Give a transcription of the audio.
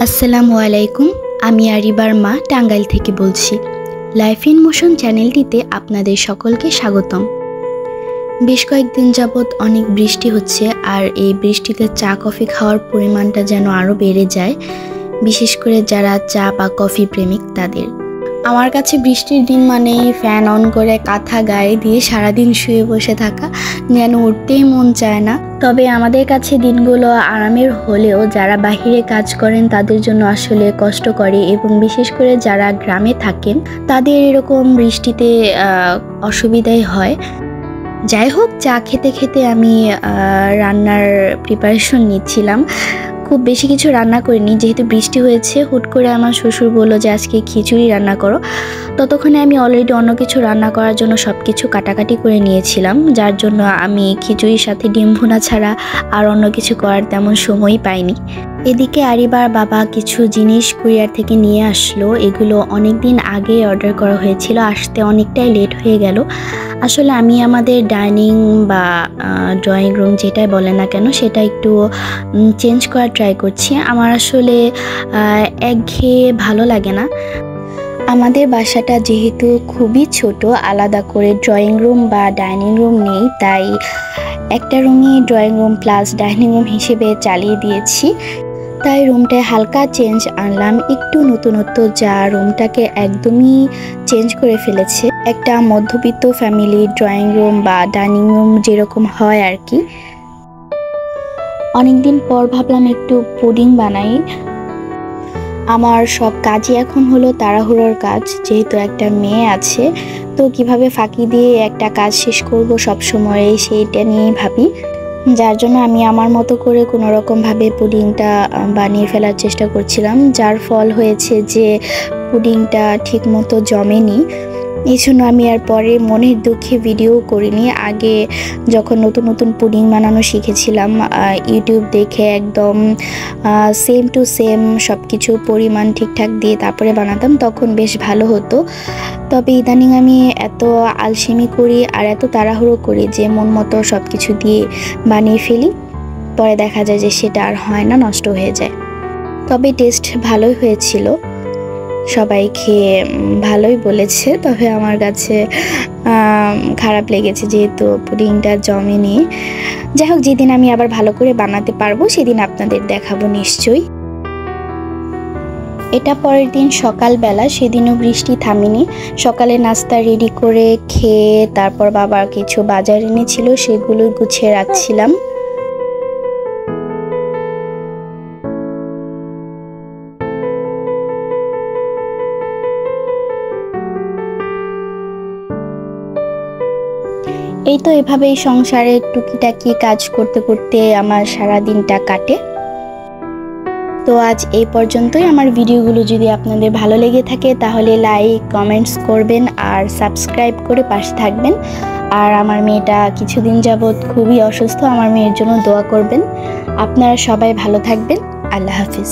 আসসালামু আলাইকুম। আমি আরিবার মা টাঙ্গাইল থেকে বলছি। লাইফ ইন মোশন চ্যানেলটিতে আপনাদের সকলকে স্বাগতম। বেশ কয়েকদিন যাবৎ অনেক বৃষ্টি হচ্ছে, আর এই বৃষ্টিতে চা কফি খাওয়ার পরিমাণটা যেন আরও বেড়ে যায়, বিশেষ করে যারা চা বা কফি প্রেমিক তাদের। আমার কাছে বৃষ্টির দিন মানেই ফ্যান অন করে কাঁথা গায়ে দিয়ে সারাদিন শুয়ে বসে থাকা, যেন উঠতেই মন চায় না। তবে আমাদের কাছে দিনগুলো আরামের হলেও যারা বাহিরে কাজ করেন তাদের জন্য আসলে কষ্ট করে, এবং বিশেষ করে যারা গ্রামে থাকেন তাদের এরকম বৃষ্টিতে অসুবিধাই হয়। যাই হোক, চা খেতে খেতে আমি রান্নার প্রিপারেশন নিচ্ছিলাম। খুব বেশি কিছু রান্না করিনি, যেহেতু বৃষ্টি হয়েছে। হুট করে আমার শ্বশুর বললো যে আজকে খিচুড়ি রান্না করো। ততক্ষণে আমি অলরেডি অন্য কিছু রান্না করার জন্য সব কিছু কাটাকাটি করে নিয়েছিলাম, যার জন্য আমি খিচুড়ির সাথে ডিম ভুনা ছাড়া আর অন্য কিছু করার তেমন সময়ই পাইনি। এদিকে আরিবার বাবা কিছু জিনিস কুরিয়ার থেকে নিয়ে আসলো। এগুলো অনেক দিন আগে অর্ডার করা হয়েছিল, আসতে অনেকটাই লেট হয়ে গেল। আসলে আমি আমাদের ডাইনিং বা ড্রয়িং রুম যেটাই বলে না কেন, সেটা একটু চেঞ্জ করার ট্রাই করছি। আমার আসলে একঘেয়ে ভালো লাগে না। আমাদের বাসাটা যেহেতু খুবই ছোট, আলাদা করে ড্রয়িং রুম বা ডাইনিং রুম নেই, তাই একটা রুমই drawing room plus dining room হিসেবে চালিয়ে দিয়েছি। তাই রুমটায় হালকা চেঞ্জ আনলাম, একটু নতুনত্ব, যা রুমটাকে একদমই চেঞ্জ করে ফেলেছে। একটা মধ্যবিত্ত ফ্যামিলি ড্রয়িং রুম বা ডাইনিং রুম যেরকম হয় আর কি। অনেকদিন পর ভাবলাম একটু পুডিং বানাই। আমার সব কাজই এখন হলো তাড়াহুড়োর কাজ, যেহেতু একটা মেয়ে আছে, তো কিভাবে ফাঁকি দিয়ে একটা কাজ শেষ করব সব সময় সেইটা নিয়েই ভাবি। যার জন্য আমি আমার মতো করে কোনো রকমভাবে পুডিংটা বানিয়ে ফেলার চেষ্টা করছিলাম, যার ফল হয়েছে যে পুডিংটা ঠিক মতো জমেনি। এই জন্য আমি আর পরে মনের দুঃখে ভিডিও করিনি। আগে যখন নতুন নতুন পুডিং বানানো শিখেছিলাম, ইউটিউব দেখে একদম সেম টু সেম সব কিছু পরিমাণ ঠিকঠাক দিয়ে তারপরে বানাতাম, তখন বেশ ভালো হতো। তবে ইদানিং আমি এত আলসেমি করি আর এত তাড়াহুড়ো করি যে মন মতো সব কিছু দিয়ে বানিয়ে ফেলি, পরে দেখা যায় যে সেটা আর হয় না, নষ্ট হয়ে যায়। তবে টেস্ট ভালোই হয়েছিল, সবাই খেয়ে ভালোই বলেছে। তবে আমার কাছে খারাপ লেগেছে যেহেতু পুডিংটা জমেনি। যাই হোক, যেদিন আমি আবার ভালো করে বানাতে পারবো সেদিন আপনাদের দেখাবো নিশ্চয়ই। এটা পরের দিন সকালবেলা, সেদিনও বৃষ্টি থামেনি। সকালে নাস্তা রেডি করে খেয়ে তারপর বাবা কিছু বাজার এনেছিল, সেগুলো গুছিয়ে রাখছিলাম। এই তো এভাবেই সংসারের টুকিটাকি কাজ করতে করতে আমার সারা দিনটা কাটে। তো আজ এই পর্যন্তই। আমার ভিডিওগুলো যদি আপনাদের ভালো লেগে থাকে তাহলে লাইক কমেন্টস করবেন আর সাবস্ক্রাইব করে পাশে থাকবেন। আর আমার মেয়েটা কিছুদিন যাবৎ খুবই অসুস্থ, আমার মেয়ের জন্য দোয়া করবেন। আপনারা সবাই ভালো থাকবেন। আল্লাহ হাফিজ।